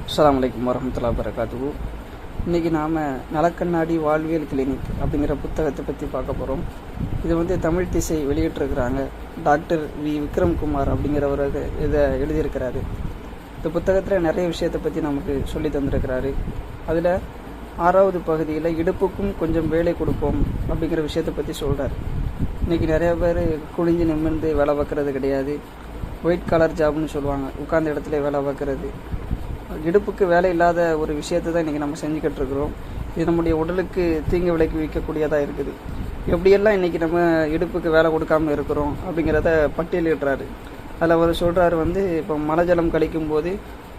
அஸ்ஸலாமு அலைக்கும் வரஹ்மத்துல்லாஹி வபரகாத்துஹு. இன்றைக்கி நாம் நலக்கண்ணாடி வாழ்வியல் கிளினிக் அப்படிங்கிற புத்தகத்தை பற்றி பார்க்க போகிறோம். இது வந்து தமிழ் திசை வெளியிட்டிருக்கிறாங்க. டாக்டர் விக்ரம்குமார் அப்படிங்கிறவர் இதை எழுதியிருக்கிறாரு. இந்த புத்தகத்தில் நிறைய விஷயத்தை பற்றி நமக்கு சொல்லி தந்திருக்கிறாரு. அதில் 6வது பகுதியில் இடுப்புக்கும் கொஞ்சம் வேலை கொடுப்போம் அப்படிங்கிற விஷயத்தை பற்றி சொல்கிறார். இன்றைக்கி நிறையா பேர் குனிஞ்சு நிமிர்ந்து வேலை பார்க்குறது கிடையாது. ஒயிட் கலர் ஜாப்னு சொல்லுவாங்க, உட்கார்ந்த இடத்துல வேலை பார்க்குறது. இடுப்புக்கு வேலை இல்லாத ஒரு விஷயத்தை தான் இன்றைக்கி நம்ம செஞ்சுக்கிட்டு இருக்கிறோம். இது நம்முடைய உடலுக்கு தீங்கு விளைக்கு வைக்கக்கூடியதாக இருக்குது. எப்படியெல்லாம் இன்றைக்கி நம்ம இடுப்புக்கு வேலை கொடுக்காமல் இருக்கிறோம் அப்படிங்கிறத பட்டியலிடுறாரு. அதில் அவர் சொல்கிறாரு வந்து, இப்போ மழை ஜலம் கழிக்கும்போது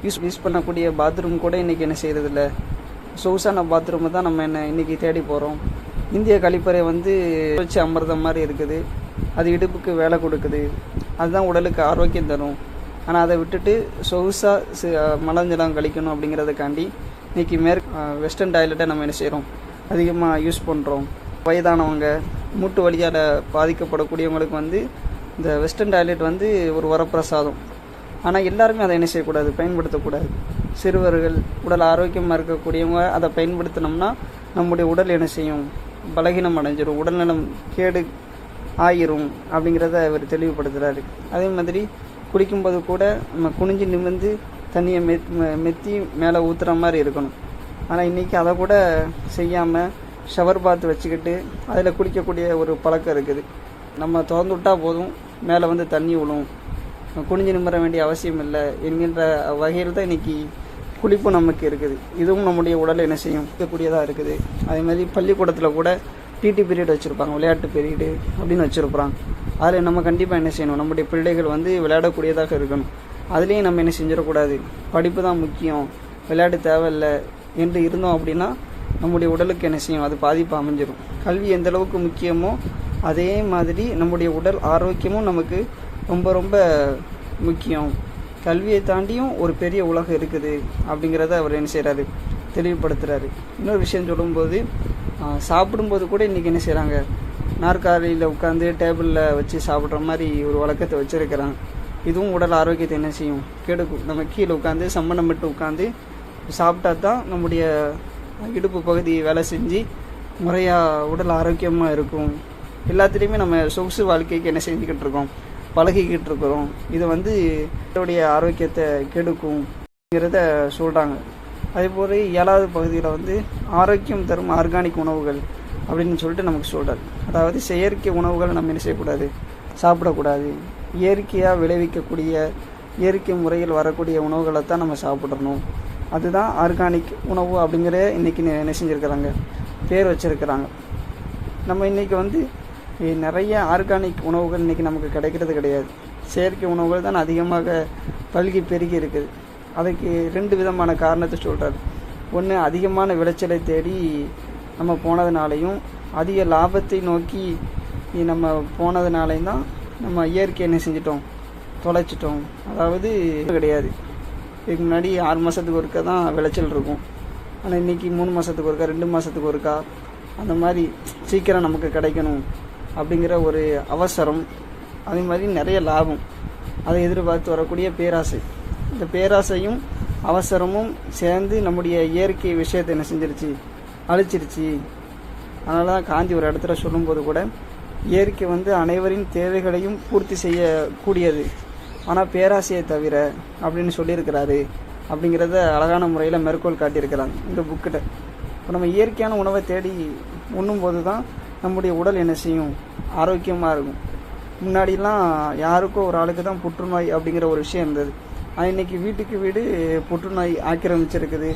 யூஸ் பண்ணக்கூடிய பாத்ரூம் கூட இன்றைக்கி என்ன செய்கிறதில்ல, சொகுசான பாத்ரூமை தான் நம்ம இன்றைக்கி தேடி போகிறோம். இந்திய கழிப்பறை வந்து வச்சு அமர்ந்த மாதிரி இருக்குது. அது இடுப்புக்கு வேலை கொடுக்குது, அதுதான் உடலுக்கு ஆரோக்கியம் தரும். ஆனால் அதை விட்டுட்டு சொகுசாக மலஞ்சலம் கழிக்கணும் அப்படிங்கிறதுக்காண்டி இன்றைக்கி வெஸ்டர்ன் டாய்லெட்டை நம்ம என்ன செய்கிறோம், அதிகமாக யூஸ் பண்ணுறோம். வயதானவங்க, மூட்டு வலியால் பாதிக்கப்படக்கூடியவங்களுக்கு வந்து இந்த வெஸ்டர்ன் டாய்லெட் வந்து ஒரு வரப்பிரசாதம். ஆனால் எல்லாருமே அதை என்ன செய்யக்கூடாது, பயன்படுத்தக்கூடாது. சிறுவர்கள், உடல் ஆரோக்கியமாக இருக்கக்கூடியவங்க அதை பயன்படுத்தினோம்னா நம்முடைய உடல் என்ன செய்யும், பலகீனம் அடைஞ்சிடும், உடல்நலம் கேடு ஆயிரும் அப்படிங்கிறத அவர் தெளிவுபடுத்துகிறாரு. அதே மாதிரி குளிக்கும்போது கூட நம்ம குனிஞ்சு நிமிர்ந்து தண்ணியை மெத்தி மேலே ஊற்றுற மாதிரி இருக்கணும். ஆனால் இன்றைக்கி அதை கூட செய்யாமல் ஷவர் பாத் வச்சுக்கிட்டு அதில் குளிக்கக்கூடிய ஒரு பழக்கம் இருக்குது. நம்ம திறந்து விட்டால் போதும், மேலே வந்து தண்ணி விழும், குனிஞ்சு நிமிர வேண்டிய அவசியம் இல்லை என்கின்ற வகையில் தான் இன்றைக்கி குளிப்பு நமக்கு இருக்குது. இதுவும் நம்முடைய உடலை என்ன செய்யும், இருக்கக்கூடியதாக இருக்குது. அதே மாதிரி பள்ளிக்கூடத்தில் கூட பிடி பீரியட் வச்சுருப்பாங்க, விளையாட்டு பீரியடு அப்படின்னு வச்சுருப்பாங்க. அதில் நம்ம கண்டிப்பாக என்ன செய்யணும், நம்முடைய பிள்ளைகள் வந்து விளையாடக்கூடியதாக இருக்கணும். அதுலேயும் நம்ம என்ன செஞ்சிடக்கூடாது, படிப்பு தான் முக்கியம், விளையாட்டு தேவையில்லை என்று இருந்தோம் அப்படின்னா நம்முடைய உடலுக்கு என்ன செய்யும், அது பாதிப்பு அமைஞ்சிடும். கல்வி எந்த அளவுக்கு முக்கியமோ அதே மாதிரி நம்முடைய உடல் ஆரோக்கியமும் நமக்கு ரொம்ப ரொம்ப முக்கியம். கல்வியை தாண்டியும் ஒரு பெரிய உலகம் இருக்குது அப்படிங்கிறத அவர் என்ன செய்கிறாரு, தெளிவுபடுத்துகிறாரு. இன்னொரு விஷயம் சொல்லும்போது, சாப்பிடும்போது கூட இன்றைக்கி என்ன செய்கிறாங்க, நாற்காலியில் உட்காந்து டேபிளில் வச்சு சாப்பிட்ற மாதிரி ஒரு வழக்கத்தை வச்சுருக்கிறாங்க. இதுவும் உடல் ஆரோக்கியத்தை என்ன செய்யும், கெடுக்கும். நம்ம கீழே உட்காந்து சம்மணம் விட்டு உட்காந்து சாப்பிட்டா தான் நம்முடைய இடுப்பு பகுதி வேலை செஞ்சு முறையாக உடல் ஆரோக்கியமாக இருக்கும். எல்லாத்துலேயுமே நம்ம சொகுசு வாழ்க்கைக்கு என்ன செஞ்சுக்கிட்டு இருக்கோம், பழகிக்கிட்டு இருக்கிறோம். இது வந்து இதோடைய ஆரோக்கியத்தை கெடுக்கும்ங்கிறத சொல்கிறாங்க. அதேபோல் 7வது பகுதியில் வந்து ஆரோக்கியம் தரும் ஆர்கானிக் உணவுகள் அப்படின்னு சொல்லிட்டு நமக்கு சொல்கிறார். அதாவது செயற்கை உணவுகளை நம்ம என்ன செய்யக்கூடாது, சாப்பிடக்கூடாது. இயற்கையாக விளைவிக்கக்கூடிய இயற்கை முறையில் வரக்கூடிய உணவுகளை தான் நம்ம சாப்பிட்றணும். அதுதான் ஆர்கானிக் உணவு அப்படிங்கிற இன்றைக்கி என்ன செஞ்சுருக்கிறாங்க, பேர் வச்சுருக்கிறாங்க. நம்ம இன்றைக்கி வந்து நிறைய ஆர்கானிக் உணவுகள் இன்றைக்கி நமக்கு கிடைக்கிறது கிடையாது. செயற்கை உணவுகள் தான் அதிகமாக பல்கி பெருகி இருக்குது. அதுக்கு 2 விதமான காரணத்தை சொல்கிறார். ஒன்று, அதிகமான விளைச்சலை தேடி நம்ம போனதுனாலையும் அதிக லாபத்தை நோக்கி நம்ம போனதுனாலையும் தான் நம்ம இயற்கை என்ன செஞ்சிட்டோம், தொலைச்சிட்டோம். அதாவது கிடையாது, இதுக்கு முன்னாடி 6 மாதத்துக்கு ஒருக்கா தான் விளைச்சல் இருக்கும். ஆனால் இன்றைக்கி 3 மாதத்துக்கு ஒருக்கா, 2 மாதத்துக்கு ஒருக்கா, அந்த மாதிரி சீக்கிரம் நமக்கு கிடைக்கணும் அப்படிங்கிற ஒரு அவசரம். அதே மாதிரி நிறைய லாபம், அதை எதிர்பார்த்து வரக்கூடிய பேராசை. இந்த பேராசையும் அவசரமும் சேர்ந்து நம்முடைய இயற்கை விஷயத்தை என்ன செஞ்சிருச்சு, அழிச்சிருச்சு. அதனால தான் காந்தி ஒரு இடத்துல சொல்லும்போது கூட, இயற்கை வந்து அனைவரின் தேவைகளையும் பூர்த்தி செய்யக்கூடியது, ஆனால் பேராசையை தவிர அப்படின்னு சொல்லியிருக்கிறாரு. அப்படிங்கிறத அழகான முறையில் மேற்கோள் காட்டியிருக்கிறாங்க இந்த புக்கிட்ட. இப்போ நம்ம இயற்கையான உணவை தேடி உண்ணும்போது தான் நம்முடைய உடல் என்ன செய்யும், ஆரோக்கியமாக இருக்கும். முன்னாடிலாம் யாருக்கோ ஒரு ஆளுக்கு தான் புற்றுநோய் அப்படிங்கிற ஒரு விஷயம் இருந்தது. அது இன்றைக்கி வீட்டுக்கு வீடு புற்றுநோய் ஆக்கிரமிச்சிருக்குது.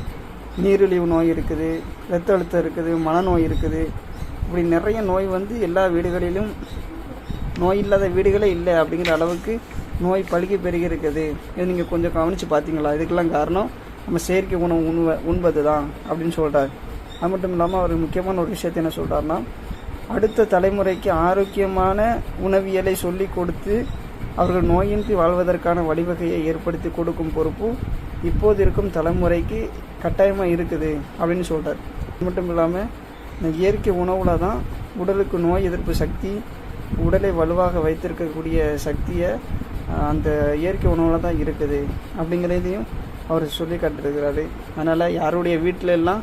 நீரிழிவு நோய் இருக்குது, இரத்த அழுத்தம் இருக்குது, மனநோய் இருக்குது. இப்படி நிறைய நோய் வந்து எல்லா வீடுகளிலும், நோய் இல்லாத வீடுகளே இல்லை அப்படிங்கிற அளவுக்கு நோய் பல்கி பெருகி இருக்குது. இது நீங்கள் கொஞ்சம் கவனித்து பார்த்தீங்களா? இதுக்கெல்லாம் காரணம் நம்ம செயற்கை உணவு உண்பது தான் அப்படின்னு சொல்கிறார். அது மட்டும் இல்லாமல் அவர் முக்கியமான ஒரு விஷயத்தை என்ன சொல்கிறாருன்னா, அடுத்த தலைமுறைக்கு ஆரோக்கியமான உணவியலை சொல்லி கொடுத்து அவர்கள் நோயின்றி வாழ்வதற்கான வழிவகையை ஏற்படுத்தி கொடுக்கும் பொறுப்பு இப்போது இருக்கும் தலைமுறைக்கு கட்டாயமாக இருக்குது அப்படின்னு சொல்கிறார். அது மட்டும் இல்லாமல் இந்த இயற்கை உணவில் தான் உடலுக்கு நோய் எதிர்ப்பு சக்தி, உடலை வலுவாக வைத்திருக்கக்கூடிய சக்தியை அந்த இயற்கை உணவில் தான் இருக்குது அப்படிங்கிறதையும் அவர் சொல்லி காட்டிருக்கிறாரு. அதனால் யாருடைய வீட்டில எல்லாம்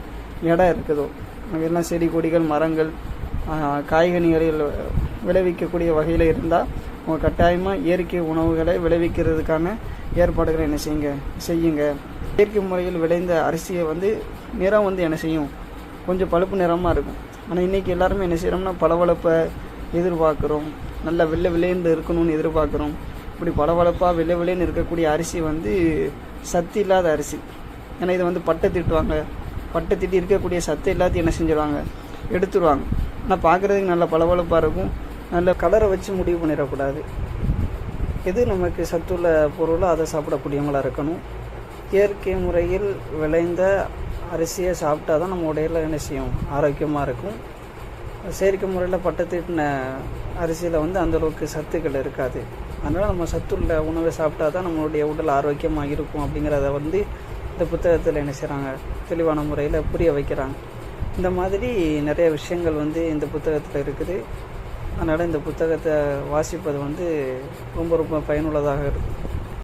இடம் இருக்குதோ அங்கெல்லாம் செடி கொடிகள் மரங்கள் காய்கனிகளில் விளைவிக்கக்கூடிய வகையில் இருந்தால் அவங்க கட்டாயமாக இயற்கை உணவுகளை விளைவிக்கிறதுக்கான ஏற்பாடுகளை என்ன செய்யுங்க. இயற்கை முறையில் விளைந்த அரிசியை நிறம் என்ன செய்யும், கொஞ்சம் பழுப்பு நிறமாக இருக்கும். ஆனால் இன்றைக்கி எல்லாருமே என்ன செய்கிறோம்னா பளபளப்பை எதிர்பார்க்குறோம், நல்லா வெள்ளை வெள்ளைன்னு இருக்கணும்னு எதிர்பார்க்குறோம். இப்படி பளபளப்பாக வெள்ளை வெள்ளைன்னு இருக்கக்கூடிய அரிசி சத்து இல்லாத அரிசி. ஏன்னா இதை பட்டை திட்டுவாங்க, பட்டை திட்டி இருக்கக்கூடிய சத்து எல்லாத்தையும் என்ன செஞ்சிடுவாங்க, எடுத்துருவாங்க. ஆனால் பார்க்குறதுக்கு நல்ல பளபளப்பாக இருக்கும். நல்ல கலரை வச்சு முடிவு பண்ணிடக்கூடாது. எது நமக்கு சத்துள்ள பொருளோ அதை சாப்பிடக்கூடியவங்களாக இருக்கணும். இயற்கை முறையில் விளைந்த அரிசியை சாப்பிட்டா தான் நம்ம உடையில என்ன செய்யும், ஆரோக்கியமாக இருக்கும். செயற்கை முறையில் பட்டை தீட்டின அரிசியில் அந்தளவுக்கு சத்துக்கள் இருக்காது. அதனால் நம்ம சத்துள்ள உணவை சாப்பிட்டா தான் நம்மளுடைய உடல் ஆரோக்கியமாக இருக்கும் அப்படிங்கிறத இந்த புத்தகத்தில் என்ன செய்கிறாங்க, தெளிவான முறையில் புரிய வைக்கிறாங்க. இந்த மாதிரி நிறைய விஷயங்கள் இந்த புத்தகத்தில் இருக்குது. அதனால் இந்த புத்தகத்தை வாசிப்பது ரொம்ப ரொம்ப பயனுள்ளதாக இருக்கும்.